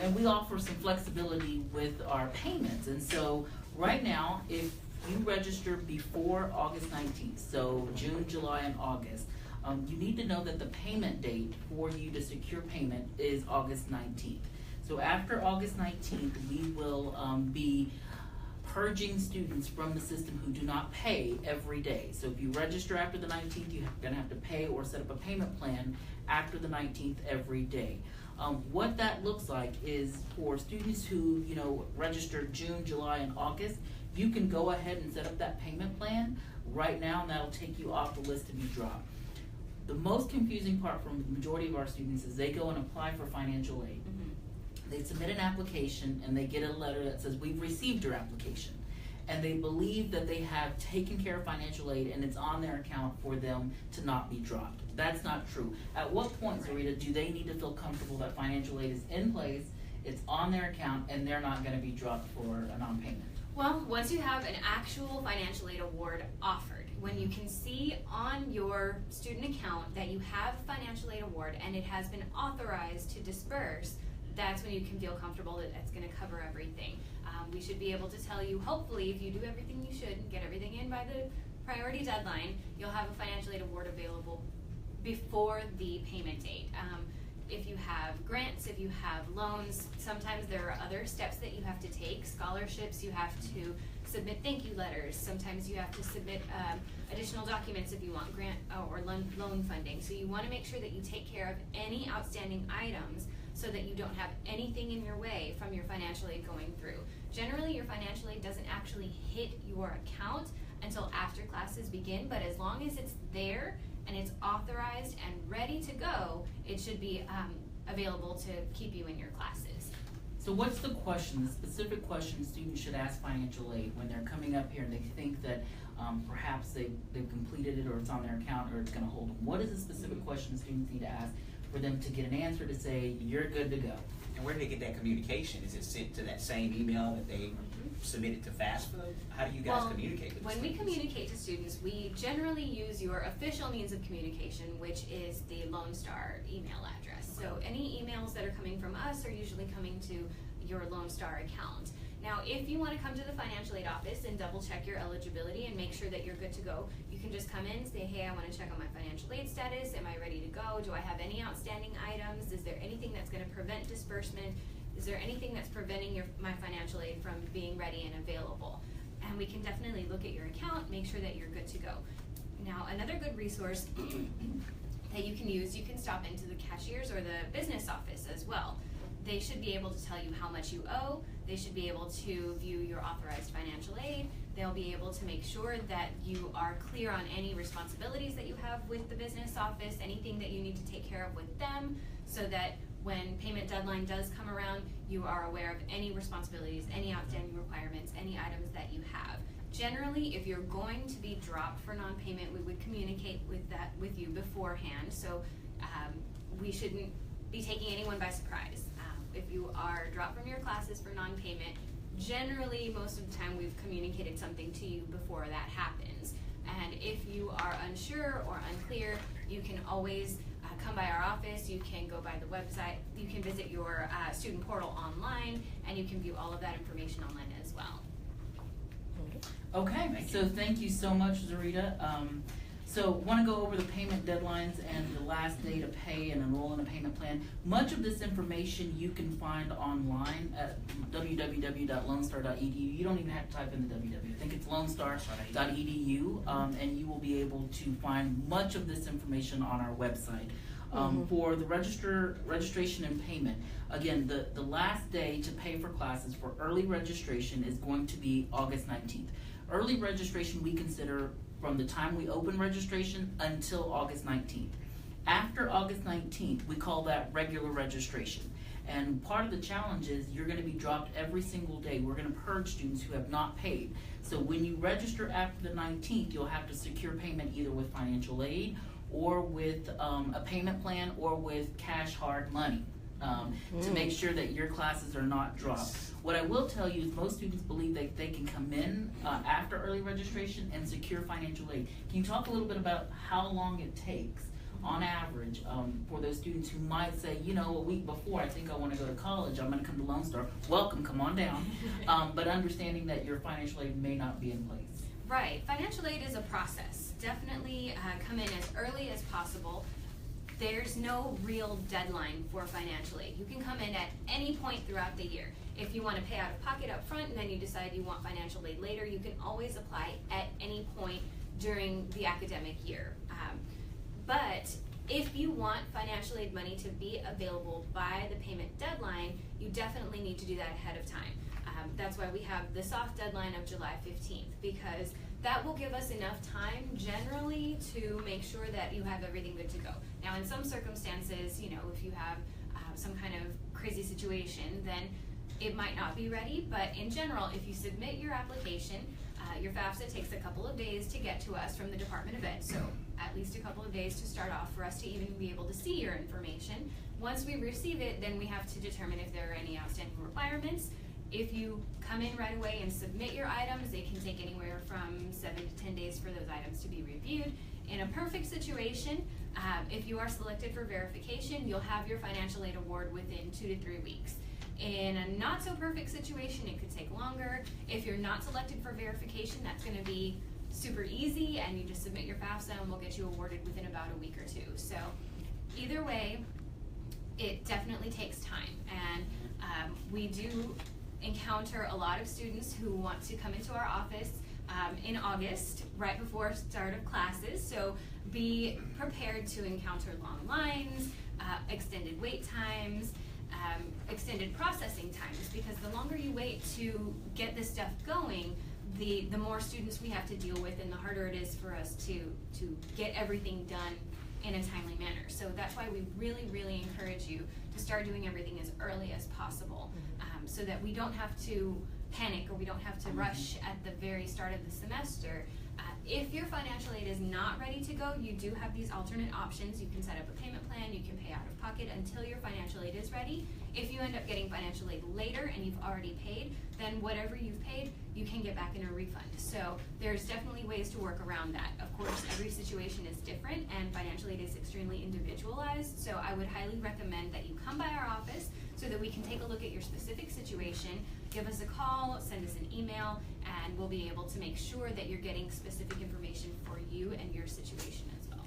And we offer some flexibility with our payments. And so, right now, if you register before August 19th, so June, July, and August, you need to know that the payment date for you to secure payment is August 19th. So after August 19th, we will be purging students from the system who do not pay every day. So if you register after the 19th, you're going to have to pay or set up a payment plan after the 19th every day. What that looks like is for students who, registered June, July, and August, you can go ahead and set up that payment plan right now, and that'll take you off the list to be dropped. The most confusing part from the majority of our students is they go and apply for financial aid. They submit an application and they get a letter that says, we've received your application. And they believe that they have taken care of financial aid and it's on their account for them to not be dropped. That's not true. At what point, Sarita, do they need to feel comfortable that financial aid is in place, it's on their account, and they're not going to be dropped for a non-payment? Well, once you have an actual financial aid award offered, when you can see on your student account that you have a financial aid award and it has been authorized to disperse, that's when you can feel comfortable that that's going to cover everything. We should be able to tell you, hopefully, if you do everything you should and get everything in by the priority deadline, you'll have a financial aid award available before the payment date. If you have grants, if you have loans, sometimes there are other steps that you have to take. Scholarships, you have to submit thank you letters. Sometimes you have to submit additional documents if you want grant or loan funding. So you want to make sure that you take care of any outstanding items so that you don't have anything in your way from your financial aid going through. Generally, your financial aid doesn't actually hit your account until after classes begin, but as long as it's there and it's authorized and ready to go, it should be available to keep you in your classes. So what's the question, the specific question students should ask financial aid when they're coming up here and they think that perhaps they've completed it or it's on their account or it's going to hold them? What is the specific question students need to ask for them to get an answer to say, you're good to go. And where do they get that communication? Is it sent to that same email that they submitted to FAFSA? How do you guys communicate with when students? we communicate to students, we generally use your official means of communication, which is the Lone Star email address. So any emails that are coming from us are usually coming to your Lone Star account. Now, if you want to come to the financial aid office and double check your eligibility and make sure that you're good to go, you can just come in and say, hey, I want to check on my financial aid status. Am I ready to go? Do I have any outstanding items? Is there anything that's going to prevent disbursement? Is there anything that's preventing my financial aid from being ready and available? And we can definitely look at your account, make sure that you're good to go. Now, another good resource that you can use, you can stop into the cashier's or the business office as well. They should be able to tell you how much you owe. They should be able to view your authorized financial aid. They'll be able to make sure that you are clear on any responsibilities that you have with the business office, anything that you need to take care of with them, so that when payment deadline does come around, you are aware of any responsibilities, any outstanding requirements, any items that you have. Generally, if you're going to be dropped for non-payment, we would communicate with you beforehand, so we shouldn't be taking anyone by surprise. If you are dropped from your classes for non-payment, generally most of the time we've communicated something to you before that happens. And if you are unsure or unclear, you can always come by our office, you can go by the website, you can visit your student portal online, and you can view all of that information online as well. Okay, so thank you so much, Zarita. So want to go over the payment deadlines and the last day to pay and enroll in a payment plan. Much of this information you can find online at www.lonestar.edu. You don't even have to type in the www. I think it's lonestar.edu, and you will be able to find much of this information on our website. For the registration and payment, again, the last day to pay for classes for early registration is going to be August 19th. Early registration we consider from the time we open registration until August 19th. After August 19th, we call that regular registration. And part of the challenge is you're going to be dropped every single day. We're going to purge students who have not paid. So when you register after the 19th, you'll have to secure payment either with financial aid or with a payment plan or with cash hard money to make sure that your classes are not dropped. What I will tell you is most students believe that they can come in after early registration and secure financial aid. Can you talk a little bit about how long it takes on average for those students who might say, you know, a week before I think I want to go to college, I'm going to come to Lone Star. Welcome, come on down. But understanding that your financial aid may not be in place. Right, financial aid is a process. Definitely come in as early as possible. There's no real deadline for financial aid. You can come in at any point throughout the year. If you want to pay out of pocket up front and then you decide you want financial aid later, you can always apply at any point during the academic year. But if you want financial aid money to be available by the payment deadline, you definitely need to do that ahead of time. That's why we have the soft deadline of July 15th, because that will give us enough time generally to make sure that you have everything good to go. Now, in some circumstances, you know, if you have some kind of crazy situation, then it might not be ready, but in general, if you submit your application, your FAFSA takes a couple of days to get to us from the Department of Ed, so at least a couple of days to start off for us to even be able to see your information. Once we receive it, then we have to determine if there are any outstanding requirements. If you come in right away and submit your items, they can take anywhere from 7 to 10 days for those items to be reviewed. In a perfect situation, if you are selected for verification, you'll have your financial aid award within 2 to 3 weeks. In a not so perfect situation, it could take longer. If you're not selected for verification, that's going to be super easy, and you just submit your FAFSA and we'll get you awarded within about a week or two. So either way, it definitely takes time, and we do encounter a lot of students who want to come into our office in August, right before start of classes. So be prepared to encounter long lines, extended wait times, extended processing times, because the longer you wait to get this stuff going, the more students we have to deal with, and the harder it is for us to get everything done in a timely manner. So that's why we really, really encourage you to start doing everything as early as possible, so that we don't have to panic or we don't have to rush at the very start of the semester If your financial aid is not ready to go, you do have these alternate options. You can set up a payment plan, you can pay out of pocket until your financial aid is ready. If you end up getting financial aid later and you've already paid, then whatever you've paid, you can get back in a refund. So there's definitely ways to work around that. Of course, every situation is different and financial aid is extremely individualized. So I would highly recommend that you come by our office so that we can take a look at your specific situation, give us a call, send us an email, and we'll be able to make sure that you're getting specific information for you and your situation as well.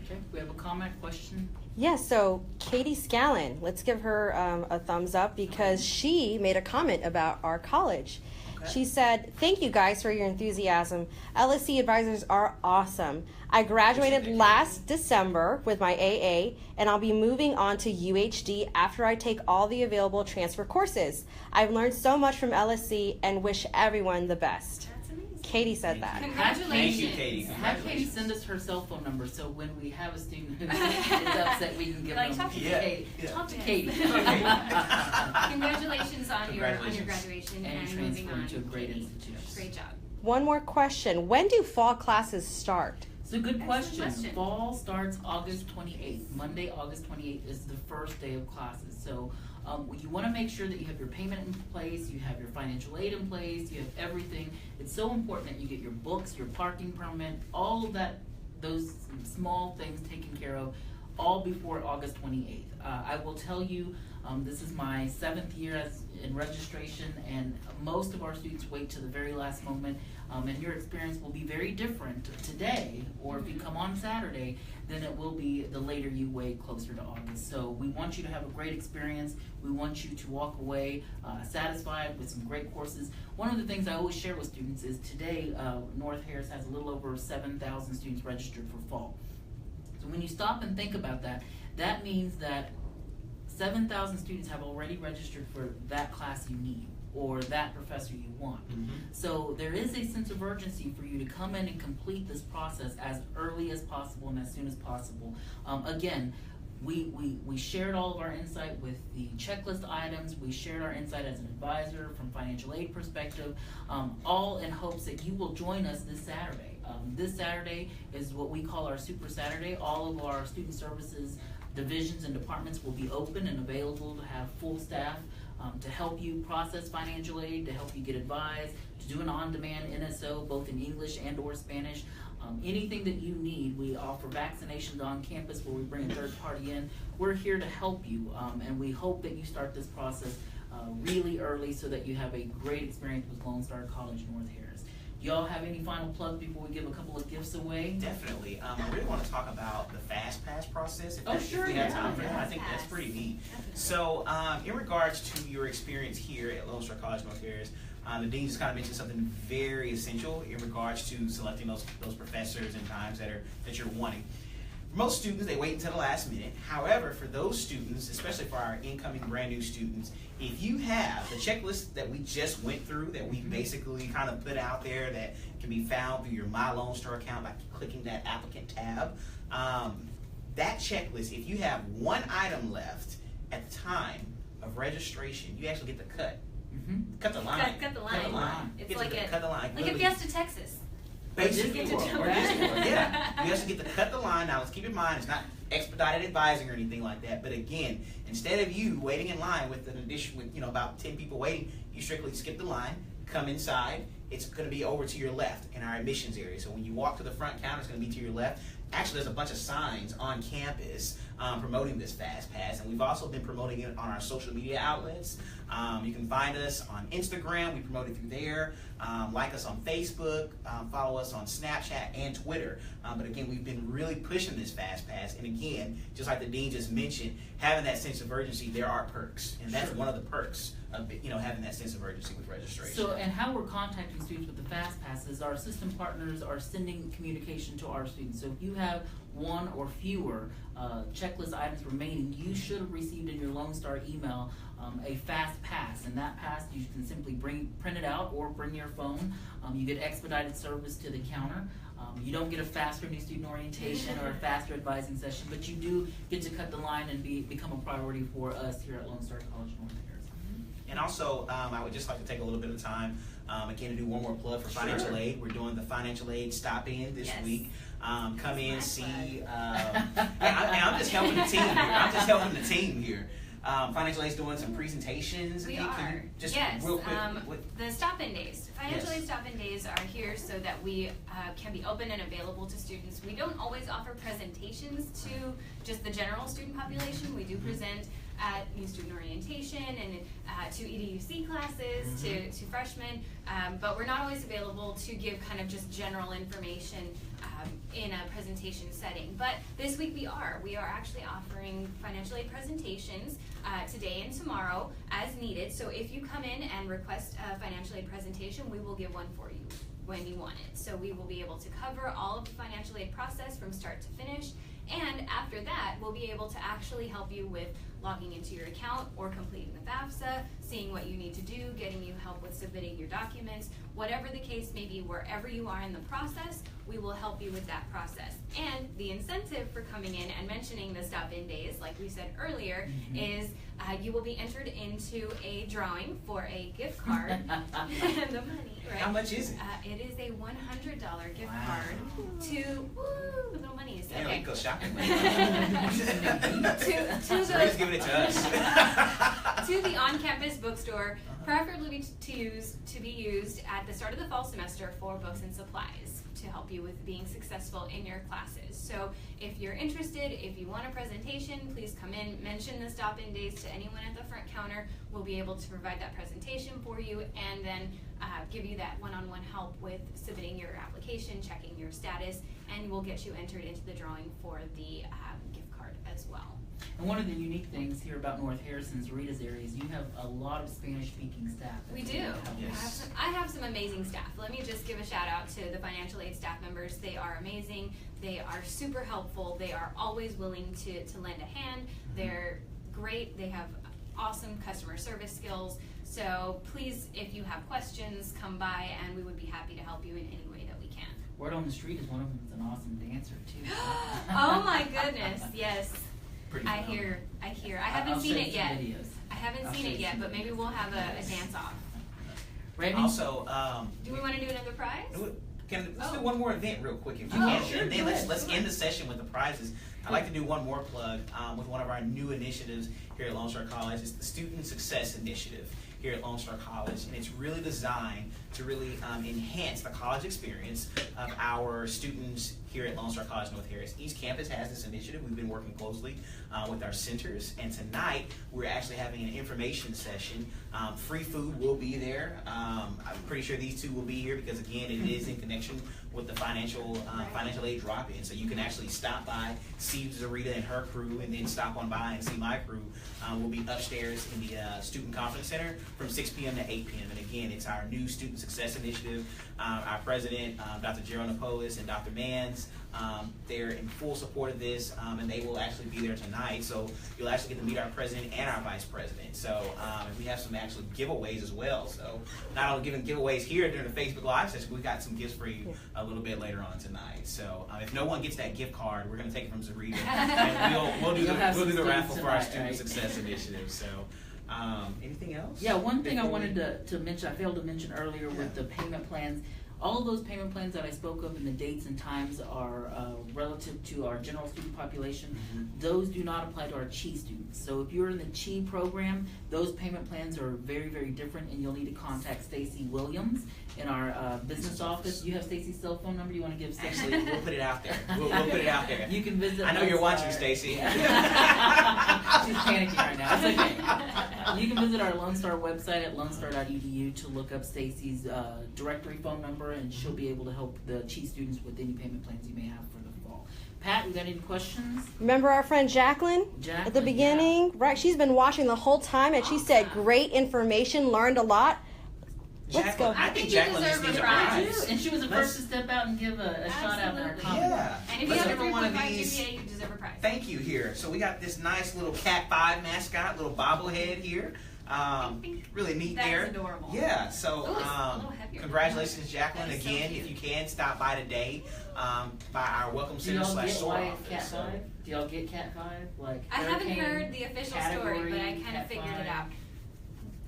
Okay, we have a comment, question? Yes, so Katie Scallon, let's give her a thumbs up because she made a comment about our college. Okay. She said, "Thank you guys for your enthusiasm. LSC advisors are awesome. I graduated last December with my AA, and I'll be moving on to UHD after I take all the available transfer courses. I've learned so much from LSC and wish everyone the best." That's amazing. Katie said that. Congratulations. Thank you, Katie. Have Katie send us her cell phone number so when we have a student who's upset, we can give Like, them talk to Katie. Yeah. Talk to Yes. Katie. Congratulations on your Congratulations. graduation And and moving transferring on. to a great Katie. institution. Great job. One more question. When do fall classes start? It's a good Excellent question. question. Fall starts August 28th. Monday, August 28th is the first day of classes. So you want to make sure that you have your payment in place, you have your financial aid in place, you have everything. It's so important that you get your books, your parking permit, all of that, those small things taken care of all before August 28th. I will tell you, this is my 7th year in registration, and most of our students wait to the very last moment. And your experience will be very different today, or if you come on Saturday, than it will be the later you wait closer to August. So we want you to have a great experience. We want you to walk away satisfied with some great courses. One of the things I always share with students is today, North Harris has a little over 7,000 students registered for fall. So when you stop and think about that, that means that 7,000 students have already registered for that class you need, or that professor you want. So there is a sense of urgency for you to come in and complete this process as early as possible and as soon as possible. Again, we shared all of our insight with the checklist items. We shared our insight as an advisor from financial aid perspective, all in hopes that you will join us this Saturday. This Saturday is what we call our Super Saturday. All of our student services divisions and departments will be open and available to have full staff to help you process financial aid, to help you get advised, to do an on-demand NSO both in English and or Spanish. Anything that you need. We offer vaccinations on campus where we bring a third party in. We're here to help you, and we hope that you start this process really early so that you have a great experience with Lone Star College North Harris. Do y'all have any final plugs before we give a couple of gifts away? Definitely. I really want to talk about the Fast Pass process. Oh, sure, If we have yeah. time for that. I think that's pretty neat. Definitely. So, in regards to your experience here at Lone Star College North Harris, the dean just kind of mentioned something very essential in regards to selecting those professors and times that you're wanting. For most students, they wait until the last minute. However, for those students, especially for our incoming brand new students, if you have the checklist that we just went through, that we basically kind of put out there, that can be found through your My Lone Star account by clicking that applicant tab, that checklist, if you have one item left at the time of registration, you actually get the cut. Cut the line. Cut the line. Cut the line. It's Get like to a cut the line. like a Literally. Fiesta Texas. Basically, Disney World, or right? Disney World, yeah. You actually get to cut the line. Now, let's keep in mind, it's not expedited advising or anything like that. But again, instead of you waiting in line with an addition, with about 10 people waiting, you strictly skip the line, come inside. It's going to be over to your left in our admissions area. So when you walk to the front counter, it's going to be to your left. Actually, there's a bunch of signs on campus promoting this Fast Pass, and we've also been promoting it on our social media outlets. You can find us on Instagram. We promote it through there. Like us on Facebook. Follow us on Snapchat and Twitter. But again, we've been really pushing this Fast Pass. And again, just like the dean just mentioned, having that sense of urgency, there are perks, and that's one of the perks of having that sense of urgency with registration. So, and how we're contacting students with the Fast Pass is our system partners are sending communication to our students. So if you have one or fewer checklist items remaining, you should have received in your Lone Star email a Fast Pass, and that pass you can simply print it out or bring your phone. You get expedited service to the counter. You don't get a faster new student orientation or a faster advising session, but you do get to cut the line and become a priority for us here at Lone Star College North Harris. And also, I would just like to take a little bit of time Again, to do one more plug for financial aid, we're doing the financial aid stop-in this week. Come in, see. I'm just helping the team here. Financial aid's doing some presentations. We are. Just yes. real quick. The stop-in days. Financial aid stop-in days are here so that we can be open and available to students. We don't always offer presentations to just the general student population. We do present at new student orientation and to EDUC classes, to freshmen, but we're not always available to give kind of just general information in a presentation setting. But this week we are. We are actually offering financial aid presentations today and tomorrow as needed. So if you come in and request a financial aid presentation, we will give one for you when you want it. So we will be able to cover all of the financial aid process from start to finish. And after that, we'll be able to actually help you with logging into your account or completing the FAFSA, seeing what you need to do, getting you help with submitting your documents, whatever the case may be, wherever you are in the process, we will help you with that process. And the incentive for coming in and mentioning the stop-in days, like we said earlier, is you will be entered into a drawing for a gift card. And the money, right? How much is it? It is a $100 gift card to, the little money is Yeah, we can go shopping. to Giving it to us. to the on-campus bookstore, preferably to be used at the start of the fall semester for books and supplies to help you with being successful in your classes. So if you're interested, if you want a presentation, please come in, mention the stop-in days to anyone at the front counter. We'll be able to provide that presentation for you and then give you that one-on-one help with submitting your application, checking your status, and we'll get you entered into the drawing for the gift card as well. And one of the unique things here about North Harrison's Rita's area is you have a lot of Spanish-speaking staff. We do. Yes. I have some amazing staff. Let me just give a shout out to the financial aid staff members. They are amazing. They are super helpful. They are always willing to lend a hand. They're great. They have awesome customer service skills. So please, if you have questions, come by and we would be happy to help you in any way that we can. Word on the street is one of them is an awesome dancer too. Oh my goodness, yes. Pretty I hear. I haven't seen it yet. Videos. I haven't I'll seen show it you yet, some but maybe videos. we'll have a dance off. Randy? Also, Do we want to do another prize? let's do one more event real quick if you Oh, can. sure, And then go ahead. let's end the session with the prizes. I'd like to do one more plug with one of our new initiatives here at Lone Star College. It's the Student Success Initiative here at Lone Star College, and it's really designed to really enhance the college experience of our students here at Lone Star College North Harris. Each campus has this initiative. We've been working closely with our centers, and tonight we're actually having an information session. Free food will be there. I'm pretty sure these two will be here because, again, it is in connection with the financial aid drop-in. So you can actually stop by, see Zarita and her crew, and then stop on by and see my crew. We'll be upstairs in the Student Conference Center from 6 p.m. to 8 p.m. And again, it's our new Student Success Initiative. Our president, Dr. Gerald Napolis and Dr. Mans, they're in full support of this, and they will actually be there tonight. So you'll actually get to meet our president and our vice president. So and we have some actually giveaways as well. So not only giving giveaways here during the Facebook Live session, we got some gifts for you a little bit later on tonight. So if no one gets that gift card, we're going to take it from Zarita, and we'll do the raffle for our Student Success Initiative. So. Anything else? Yeah, one thing I wanted to mention, I failed to mention earlier with the payment plans. All of those payment plans that I spoke of and the dates and times are relative to our general student population. Those do not apply to our CHI students. So if you're in the CHI program, those payment plans are very, very different, and you'll need to contact Stacy Williams in our business office. You have Stacy's cell phone number? You want to give Stacy? Actually, we'll put it out there. We'll put it out there. You can visit. I know you're watching, Stacy. She's panicking right now. It's okay. You can visit our Lone Star website at lonestar.edu to look up Stacy's directory phone number, and she'll be able to help the CHI students with any payment plans you may have for the fall. Pat, we got any questions? Remember our friend Jacqueline at the beginning? Yeah. Right, she's been watching the whole time, and she said great information, learned a lot. Let's go. I think Jacqueline just needs a prize. And she was the first to step out and give a shout out in our comment. Yeah. And if Let's you have a give her one of 3.5 these. GPA, you deserve a prize. Thank you here. So we got this nice little Cat 5 mascot, little bobblehead here. Really neat That there. is adorable. Yeah, so Ooh, it's a little heavier. congratulations, Jacqueline. That is so Again, cute. if you can, stop by today by our Welcome Do Center y'all get /store why office. it's Cat 5? Do y'all get Cat 5? Like I haven't hurricane heard the official story, but I kind of Cat figured 5. it out.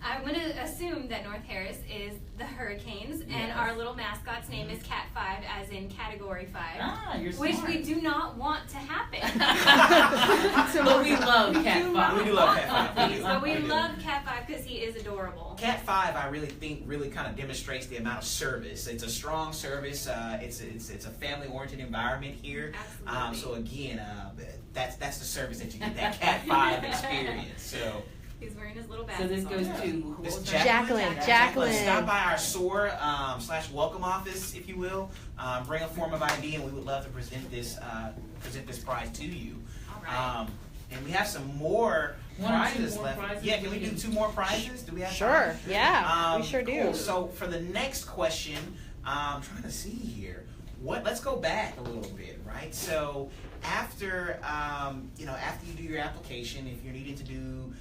I'm going to assume that North Harris is the Hurricanes, and Yes. our little mascot's name is Cat 5, as in Category 5. Ah, you're Which smart. we do not want to happen. But we love Cat 5. We do love Cat 5. We do. But we We do. love Cat 5 because he is adorable. Cat 5, I really think, really kind of demonstrates the amount of service. It's a strong service. It's a family-oriented environment here. Absolutely. So again, that's the service that you get, that Cat 5 experience. So He's wearing his little So this badges goes on. to who this was is that? Jacqueline. Stop by our SOAR / welcome office, if you will. Bring a form of ID, and we would love to present this prize to you. All right. And we have some more One or two prizes more left. prizes Yeah, can we we do can- 2 more prizes? Do we have Sure. time? Yeah, we sure do. Cool. So for the next question, I'm trying to see here. Let's go back a little bit, right? So after after you do your application, if you're needing to do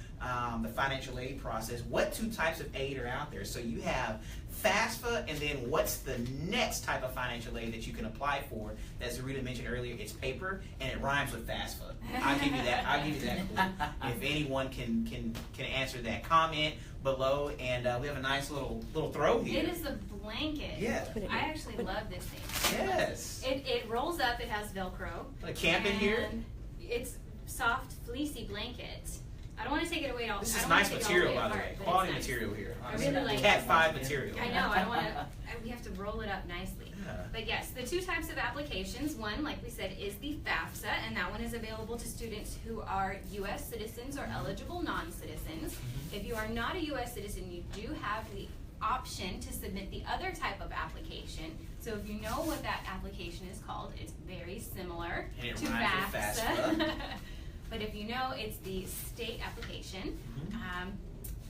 the financial aid process, what 2 types of aid are out there? So you have FAFSA, and then what's the next type of financial aid that you can apply for? As Zarita mentioned earlier, it's paper, and it rhymes with FAFSA. I'll give you that clue. If anyone can answer that, comment below, and we have a nice little throw here. It is a blanket. Yeah. I actually love this thing. Yes. It rolls up. It has Velcro. A camp in here. And it's soft, fleecy blanket. I don't want to take it away all. This I is don't wanna nice take it all material, way by the apart, way. but Quality it's nice. material here. I really like Cat it. 5 material. I know. I don't want to. We have to roll it up nicely. Yeah. But yes, the 2 types of applications. One, like we said, is the FAFSA, and that one is available to students who are U.S. citizens or eligible non-citizens. If you are not a U.S. citizen, you do have the option to submit the other type of application. So if you know what that application is called, it's very similar And it to rhymes with FAFSA. But if you know, it's the state application.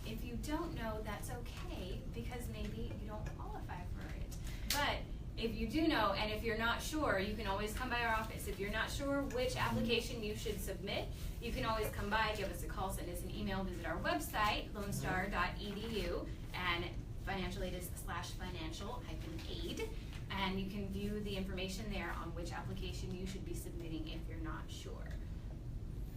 If you don't know, that's okay, because maybe you don't qualify for it. But if you do know, and if you're not sure, you can always come by our office. If you're not sure which application you should submit, you can always come by, give us a call, send us an email, visit our website, lonestar.edu, and financial aid is /financial-aid. And you can view the information there on which application you should be submitting if you're not sure.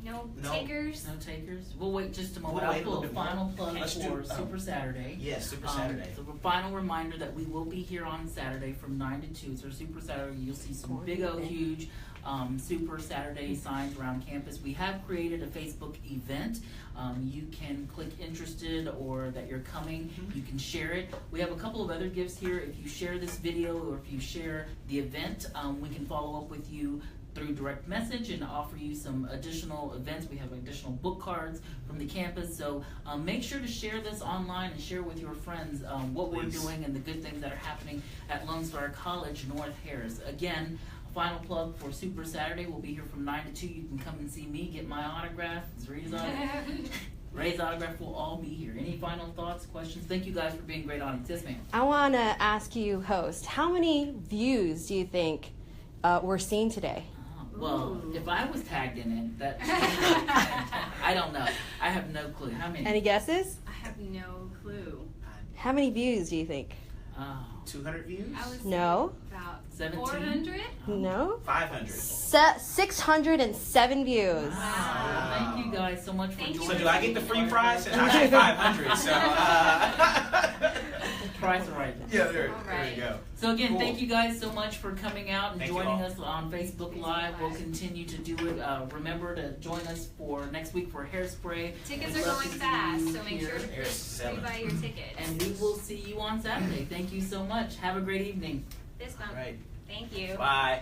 No takers? No takers. We'll wait just a moment. We'll wait I'll a little pull a bit more. final plug Let's do- for oh. Super Saturday. Yes, Super Saturday. So a final reminder that we will be here on Saturday from 9 to 2. So Super Saturday, you'll see some big old huge Super Saturday signs around campus. We have created a Facebook event. You can click interested or that you're coming. You can share it. We have a couple of other gifts here. If you share this video or if you share the event, we can follow up with you through direct message and offer you some additional events. We have additional book cards from the campus. So make sure to share this online and share with your friends what Please. we're doing and the good things that are happening at Lone Star College North Harris. Again, final plug for Super Saturday. We'll be here from 9 to 2. You can come and see me, get my autograph. Ray's autograph will all be here. Any final thoughts, questions? Thank you guys for being great audience. Yes, ma'am. I want to ask you, host, how many views do you think we're seeing today? Well, if I was tagged in it, that I don't know. I have no clue. How many? Any guesses? I have no clue. How many views do you think? 200 views? I would No. say about 17? 400. No? 500. 607 views. Wow. Thank you guys so much for Thank you. joining. So do I get the free prize? I got 500, so Price are right. yeah, All there you right. go. So again, Cool. thank you guys so much for coming out and Thank you joining all. us on Facebook Live. We'll continue to do it. Remember to join us for next week for Hairspray. Tickets We'd are love going to see fast, you so make here. sure to There's 7. pre-buy your tickets. And we will see you on Saturday. Thank you so much. Have a great evening. Fist bump. All right. Thank you. Bye.